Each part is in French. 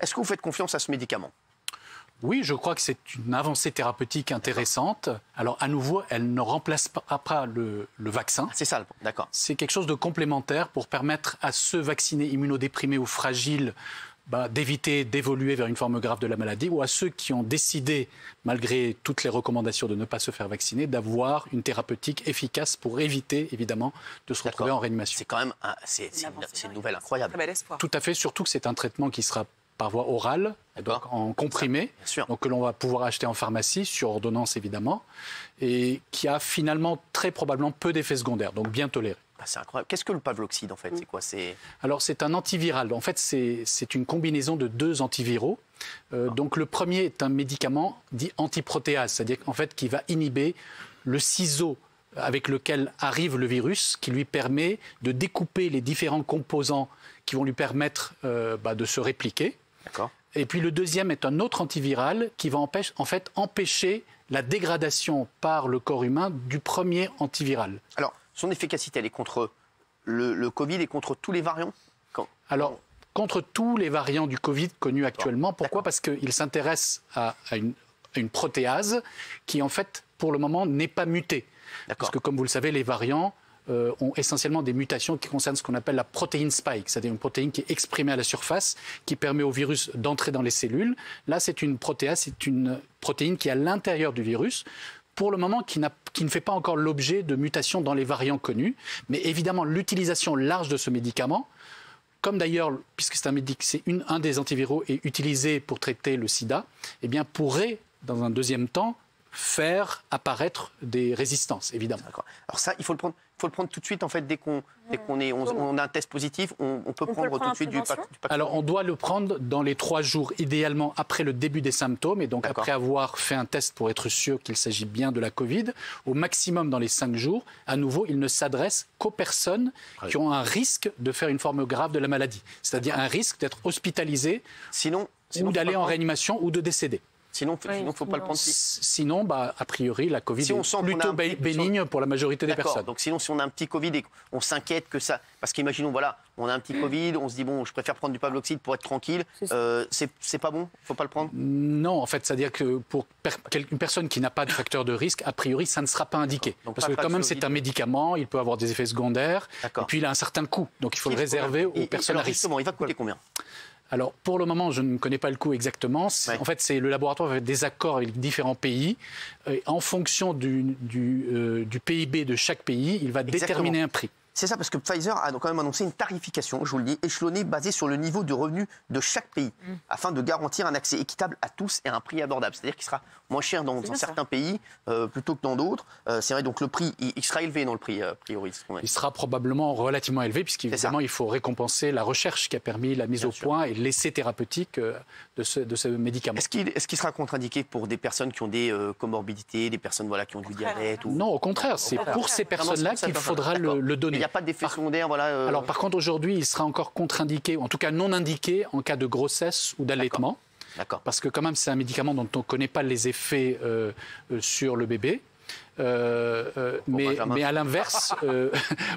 Est-ce que vous faites confiance à ce médicament? Oui, je crois que c'est une avancée thérapeutique intéressante. Alors, à nouveau, elle ne remplace pas le vaccin. C'est ça, d'accord. C'est quelque chose de complémentaire pour permettre à ceux vaccinés, immunodéprimés ou fragiles, d'éviter d'évoluer vers une forme grave de la maladie, ou à ceux qui ont décidé, malgré toutes les recommandations de ne pas se faire vacciner, d'avoir une thérapeutique efficace pour éviter, évidemment, de se retrouver en réanimation. C'est quand même c'est une nouvelle incroyable. Très bel espoir. Tout à fait, surtout que c'est un traitement qui sera par voie orale, donc en comprimé, donc que l'on va pouvoir acheter en pharmacie, sur ordonnance évidemment, et qui a finalement très probablement peu d'effets secondaires, donc bien toléré. C'est incroyable. Qu'est-ce que le Pavloxide en fait? C'est quoi? Alors c'est un antiviral. En fait c'est une combinaison de 2 antiviraux. Donc le premier est un médicament dit antiprotéase, c'est-à-dire en fait qui va inhiber le ciseau avec lequel arrive le virus, qui lui permet de découper les différents composants qui vont lui permettre de se répliquer. D'accord. Et puis le deuxième est un autre antiviral qui va empêcher la dégradation par le corps humain du premier antiviral. Alors, son efficacité, elle est contre le Covid et contre tous les variants? Alors, contre tous les variants du Covid connus actuellement. Pourquoi? Parce qu'il s'intéresse à une protéase qui, en fait, pour le moment, n'est pas mutée. Parce que, comme vous le savez, les variants ont essentiellement des mutations qui concernent ce qu'on appelle la protéine spike, c'est-à-dire une protéine qui est exprimée à la surface, qui permet au virus d'entrer dans les cellules. Là, c'est une protéase, c'est une protéine qui est à l'intérieur du virus, pour le moment qui ne fait pas encore l'objet de mutations dans les variants connus. Mais évidemment, l'utilisation large de ce médicament, comme d'ailleurs, puisque c'est un des antiviraux est utilisé pour traiter le sida, eh bien, pourrait, dans un deuxième temps, faire apparaître des résistances, évidemment. Alors ça, il faut le prendre tout de suite, en fait, dès qu'on a un test positif, on peut prendre tout de suite du Paxlovid. Alors, on doit le prendre dans les 3 jours, idéalement après le début des symptômes, et donc après avoir fait un test pour être sûr qu'il s'agit bien de la Covid, au maximum dans les 5 jours. À nouveau, il ne s'adresse qu'aux personnes qui ont un risque de faire une forme grave de la maladie, c'est-à-dire un risque d'être hospitalisé, ou d'aller en réanimation, ou de décéder. Sinon, il ne faut pas le prendre. Sinon, a priori, la Covid est plutôt bénigne pour la majorité des personnes. Donc sinon, si on a un petit Covid et qu'on s'inquiète que ça... Parce qu'imaginons, voilà, on a un petit Covid, on se dit, bon, je préfère prendre du Pavloxide pour être tranquille. C'est pas bon? Il ne faut pas le prendre? Non, en fait, c'est-à-dire que pour une personne qui n'a pas de facteur de risque, a priori, ça ne sera pas indiqué. Parce que quand même, c'est un médicament, il peut avoir des effets secondaires, et puis il a un certain coût. Donc il faut le réserver aux personnes à risque. Justement, il va coûter combien? Alors, pour le moment, je ne connais pas le coût exactement. En fait, c'est le laboratoire avec des accords avec différents pays. En fonction du PIB de chaque pays, il va déterminer un prix. C'est ça, parce que Pfizer a quand même annoncé une tarification, je vous le dis, échelonnée, basée sur le niveau de revenu de chaque pays, afin de garantir un accès équitable à tous et à un prix abordable. C'est-à-dire qu'il sera moins cher dans certains pays plutôt que dans d'autres. C'est vrai, donc le prix, il sera élevé dans le prix, a priori. Il sera probablement relativement élevé, puisqu'évidemment, il faut récompenser la recherche qui a permis la mise au point et l'essai thérapeutique de ce médicament. Est-ce qu'il sera contre-indiqué pour des personnes qui ont des comorbidités, des personnes qui ont du diabète Non, au contraire, c'est pour ces personnes-là qu'il faudra le donner. Il n'y a pas d'effet secondaire, voilà. Alors par contre, aujourd'hui, il sera encore contre-indiqué, ou en tout cas non indiqué en cas de grossesse ou d'allaitement. D'accord. Parce que quand même, c'est un médicament dont on ne connaît pas les effets sur le bébé. Mais à l'inverse,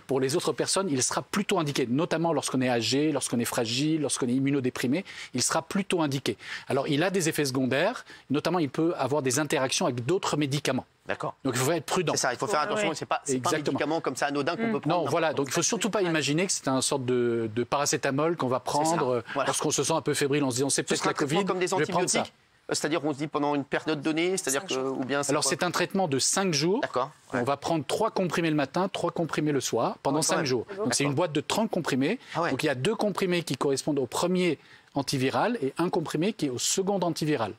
pour les autres personnes, il sera plutôt indiqué, notamment lorsqu'on est âgé, lorsqu'on est fragile, lorsqu'on est immunodéprimé, il sera plutôt indiqué. Alors, il a des effets secondaires, notamment il peut avoir des interactions avec d'autres médicaments. D'accord. Donc il faut être prudent. C'est ça, il faut faire attention, c'est pas un médicament comme ça anodin qu'on peut prendre. Non, voilà, donc il ne faut surtout pas imaginer que c'est une sorte de paracétamol qu'on va prendre lorsqu'on se sent un peu fébrile en se disant c'est peut-être la Covid, comme des je vais prendre ça. C'est-à-dire qu'on se dit pendant une période donnée, c'est-à-dire que ou bien. Alors c'est un traitement de 5 jours. D'accord. On va prendre 3 comprimés le matin, 3 comprimés le soir pendant 5 jours. Donc c'est une boîte de 30 comprimés. Donc il y a 2 comprimés qui correspondent au premier antiviral et un comprimé qui est au second antiviral.